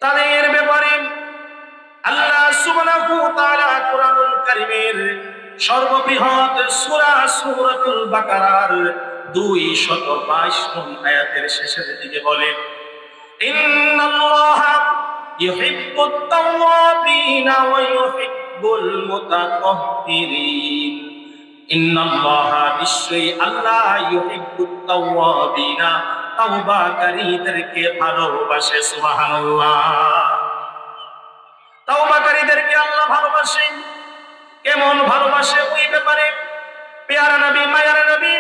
তাদের ব্যাপারে আল্লাহ সুবহানাহু ওয়া তাআলা কোরআনুল কারীমের সর্ববৃহৎ সূরা সূরাতুল বাকারার 222 নং আয়াতের শেষের দিকে বলে, ইন্নাল্লাহা ইউহিব্বুত তাওয়াবিনা ওয়া ইউহিব্বুল মুতাতাহহিরিন। ইন্নাল্লাহা নিশ্চয়ই আল্লাহ ইউহিব্বুত তাওয়াবিনা তাওবাকারীদেরকে ভালোবাসে। সুবহানাল্লাহ। তাওবাকারীদেরকে আল্লাহ ভালোবাসেন। কেমন ভালোবাসে ওই ব্যাপারে পেয়ারা নবী মায়ার নবী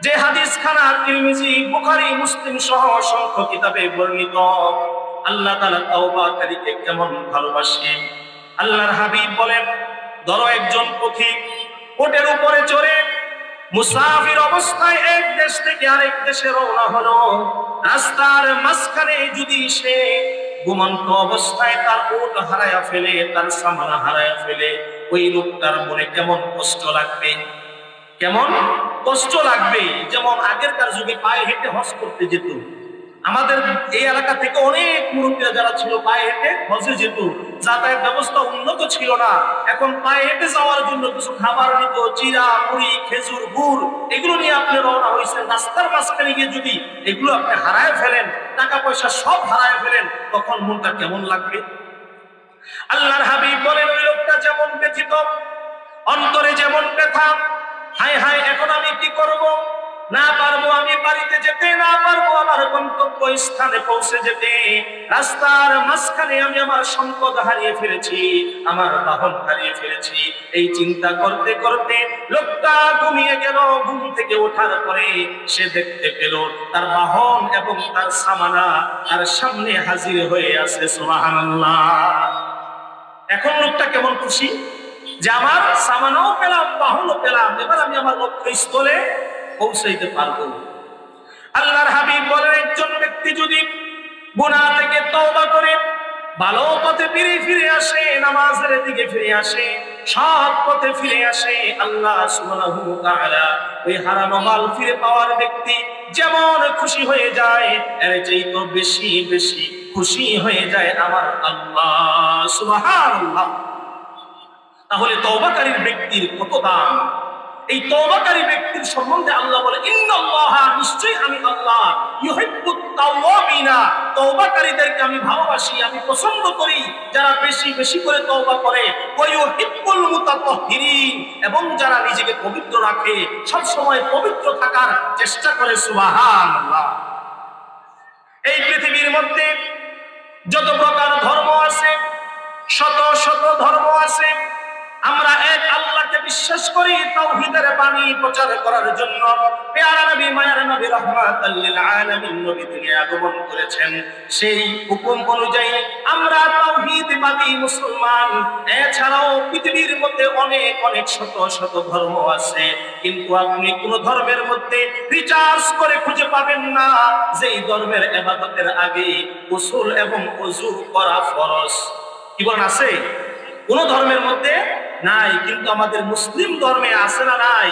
যে হাদিস খানা তিরমিজি বুখারী মুসলিম সহ অসংখ্য কিতাবে বর্ণিত, আল্লাহ তাআলা তাওবাকারীকে কেমন ভালোবাসেন। আল্লাহর হাবিব বলেন, ধরো একজন পথিক ওটের উপরে চড়ে মুসাফির অবস্থায় এক দেশ থেকে আরেক দেশে রওনা হলো। রাস্তার মাঝখানে যদি সে ঘুমন্ত অবস্থায় তার উট হারায়া ফেলে, তার সামান হারায়া ফেলে, ওই লোকটার মনে কেমন কষ্ট লাগবে, কেমন কষ্ট লাগবে। যেমন আগেরকার যুগে পায়ে হেঁটে হজ করতে যেত। আমাদের এই এলাকা থেকে অনেক মুরব্বীরা যারা ছিল পায়ে হেঁটে হজে যেত। যাতায়াত ব্যবস্থা উন্নত ছিল না। এখন পায়ে হেঁটে যাওয়ার জন্য কিছু খাবার নিত, চিরা, মুড়ি, খেজুর, গুড়, এগুলো নিয়ে আপনি রওনা হয়েছেন। রাস্তার মাঝখানে গিয়ে যদি এগুলো আপনি হারায় ফেলেন, টাকা পয়সা সব হারায় ফেলেন, তখন মনটা কেমন লাগবে। আল্লাহর হাবিব বলেন, ওই লোকটা যেমন ব্যথিত, অন্তরে যেমন ব্যথা, হায় হায় এখন আমি কি করব, না পারবো আমি বাড়িতে যেতে, না পারবো আমার গন্তব্য স্থানে পৌঁছে যেতে। রাস্তার মাঝখানে আমি আমার সম্পদ হারিয়ে ফেলেছি, আমার বাহন হারিয়ে ফেলেছি। এই চিন্তা করতে করতে লোকটা ঘুমিয়ে গেল। ঘুম থেকে ওঠার পরে সে দেখতে পেল তার বাহন এবং তার সামানা তার সামনে হাজির হয়ে আছে। সুবহানাল্লাহ। এখন লোকটা কেমন খুশি যে আমার সামানও পেলাম, বাহনও পেলাম, এবার আমি আমার লক্ষ্যস্থলে পৌঁছাইতে পারবো। আল্লাহর হাবিব বলেন, একজন ব্যক্তি যদি গুনাহ থেকে তওবা করে ভালো পথে ফিরে আসে, নামাজের দিকে ফিরে আসে, সৎ পথে ফিরে আসে, আল্লাহ সুবহানাহু ওয়া তাআলা ওই হারানো মাল ফিরে পাওয়ার ব্যক্তি যেমন খুশি হয়ে যায়, এর চেয়ে তো বেশি বেশি খুশি হয়ে যায় আমার আল্লাহ। সুবহানাল্লাহ। তাহলে তওবাকারীর ব্যক্তির কত দাম। এই তওবাকারী ব্যক্তির সম্বন্ধে আল্লাহ বলে, ইন্নাল্লাহা নিশ্চয়ই আমি আল্লাহ ইউহিব্বুত তাওয়াবিনা তওবাকারীদেরকে আমি ভালোবাসি, আমি পছন্দ করি যারা বেশি বেশি করে তওবা করে, ওয়া ইউহিব্বুল মুতাতাহহিরিন এবং যারা নিজেকে পবিত্র রাখে, সব সময় পবিত্র থাকার চেষ্টা করে। সুবহানাল্লাহ। এই পৃথিবীর মধ্যে যত প্রকার ধর্ম আছে, শত শত ধর্ম আছে, আমরা এক আল্লাহকে বিশ্বাস করি। তাওহীদের বাণী প্রচার করার জন্য পেয়ারা নবী মায়ার নবী রাহমাতাল লিল আলামিন নবী তিনি আগমন করেছেন। সেই হুকুম অনুযায়ী আমরা তাওহীদবাদী মুসলমান। এছাড়াও পৃথিবীর মধ্যে অনেক অনেক শত শত ধর্ম আছে, কিন্তু আপনি কোন ধর্মের মধ্যে রিসার্চ করে খুঁজে পাবেন না যেই ধর্মের ইবাদতের আগে গোসল এবং ওযু করা ফরজ। কি বলেন, আছে? কোন ধর্মের মধ্যে নাই, কিন্তু আমাদের মুসলিম ধর্মে আছে না নাই?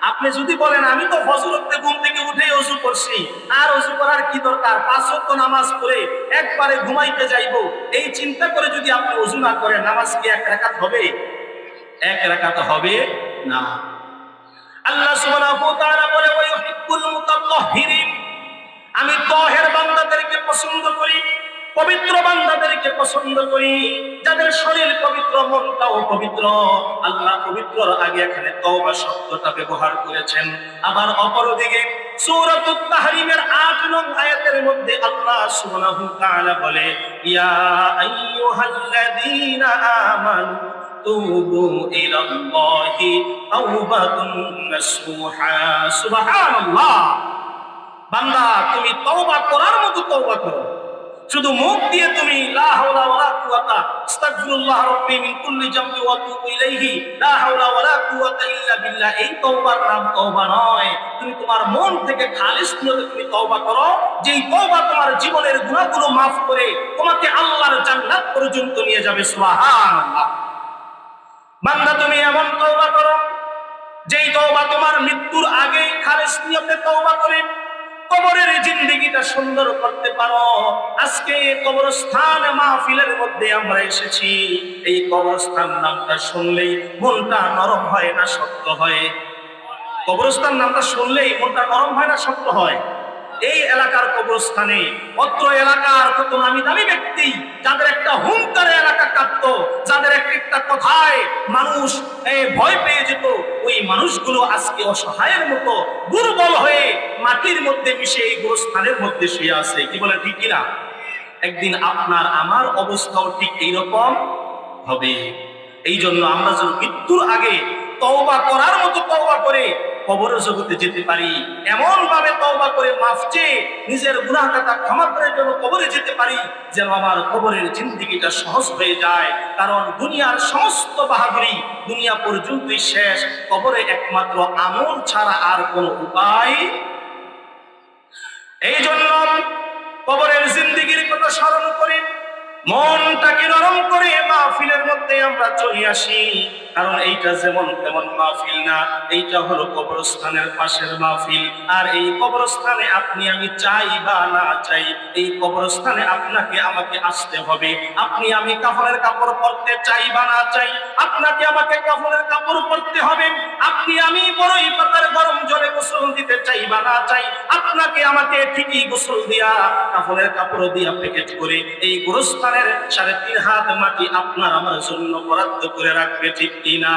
আপনি যদি বলেন আমি তো ফজর ওয়াক্তে ঘুম থেকে উঠে ওযু করছি, আর ওযু করার কি দরকার, 5 ওয়াক্ত নামাজ পড়ে একবারে ঘুমাইতে যাইবো, এই চিন্তা করে যদি আপনি ওযু না করেন, নামাজ কি এক রাকাত হবে? এক রাকাত হবে না। আল্লাহ সুবহানাহু ওয়া তাআলা বলে, ওয়া ইউহিব্বুল মুতাতাহহিরিন আমি তাহের বান্দাদেরকে পছন্দ করি, পবিত্র বান্দাদেরকে পছন্দ করি, যাদের শরীর পবিত্র, মনটাও পবিত্র। আল্লাহ পবিত্রর আগে এখানে তওবা শব্দটা ব্যবহার করেছেন। আবার অপরদিকে সূরাতুত তাহরিমের 8 নং আয়াতের মধ্যে আল্লাহ সুবহানাহু ওয়া তাআলা বলে, ইয়া আইয়ুহাল্লাযীনা আমানু তুবু ইলাল্লাহি তাওবাতুন নাসুহা। সুবহানাল্লাহ। বান্দা তুমি তওবা করার মতো তওবা করো। শুধু মুখ দিয়ে তুমি লা হাওলা ওয়ালা কুওয়াতা আস্তাগফিরুল্লাহ রাব্বি মিন কুল্লি জামবি ওয়া তুবু ইলাইহি লা হাওলা ওয়ালা কুওয়াতা ইল্লা বিল্লাহ, এই তওবার নাম তওবা নয়। তুমি তোমার মন থেকে খালিস নিয়তে তুমি তওবা করো, যেই তওবা তোমার জীবনের গুনাহগুলো maaf করে তোমাকে আল্লাহর জান্নাত পর্যন্ত নিয়ে যাবে। সুবহানাল্লাহ। বান্দা তুমি এমন তওবা করো যেই তওবা তোমার মৃত্যুর আগে খালিস নিয়তে তওবা করে কবরের জিন্দেগিটা সুন্দর করতে পারো। আজকে কবরস্থান মাহফিলের মধ্যে আমরা এসেছি, এই কবরস্থান নামটা শুনলেই মনটা নরম হয় না শক্ত হয়? কবরস্থান নামটা শুনলেই মনটা নরম হয় না শক্ত হয়? এই এলাকার কবরস্থানে, অত্র এলাকার কত নামি দামি ব্যক্তি যাদের একটা হুঙ্কারে এলাকা কাঁপতো, যাদের একটা কথায় মানুষ ভয় পেয়ে যেত, ওই মানুষগুলো আজকে অসহায়ের মতো দুর্বল হয়ে মাটির মধ্যে মিশে এই গোরস্থানের মধ্যে শুয়ে আছে। কি বলে ঠিক কিনা? একদিন আপনার আমার অবস্থাও ঠিক এইরকম হবে। এই জন্য আমরা যেন মৃত্যুর আগে তওবা করার মতো তওবা করে কবর জগতে যেতে পারি, এমন ভাবে তওবা করে মাফ চেয়ে নিজের গুনাহ খাতা ক্ষমা করে যেন কবরে যেতে পারি, যেন আমার কবরের জিন্দেগিটা সহজ হয়ে যায়। কারণ দুনিয়ার সমস্ত বাহাদুরি দুনিয়া পর্যন্তই শেষ, কবরে একমাত্র আমল ছাড়া আর কোনো উপায়। এই জন্য কবরের জিন্দেগির কথা স্মরণ করে মনটাকে নরম করে মাহফিলের মধ্যে আমরা চলে আসি। কারণ এইটা যেমন তেমন মাহফিল না, এইটা হলো কবরস্থানের পাশের মাহফিল। আর এই কবরস্থানে আপনি আমি চাই বা না চাই, এই কবরস্থানে আপনাকে আমাকে আসতে হবে। আপনি আমি কাফনের কাপড় পরতে চাই বা না চাই, আপনাকে আমাকে কাফনের কাপড় পরতে হবে। আপনি আমি বড়ই পাতার গরম জলে গোসল দিতে চাই বা না চাই, আপনাকে আমাকে ঠিকই গোসল দিয়া কাফনের কাপড় দিয়া প্যাকেট করে এই গোরস্থানের 3.5 হাত মাটি আপনার আমার জন্য বরাদ্দ করে রাখবে, ঠিক কিনা?